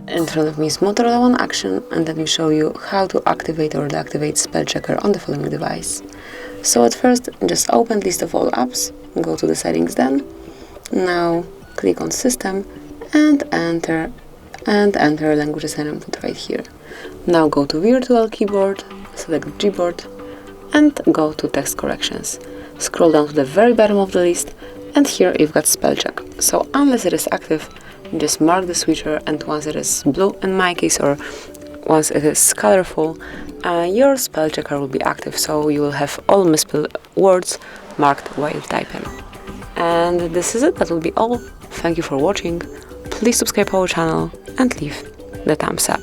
In front of me is Motorola One Action, and let me show you how to activate or deactivate spell checker on the following device. So at first, just open list of all apps, go to the settings then. Now click on system and enter languages and input right here. Now go to virtual keyboard, select Gboard and go to text corrections. Scroll down to the very bottom of the list and here you've got spell check. So unless it is active, just mark the switcher, and once it is blue in my case or once it is colorful, your spell checker will be active, so you will have all misspelled words marked while typing. And this is it, that will be all. Thank you for watching. Please subscribe our channel and leave the thumbs up.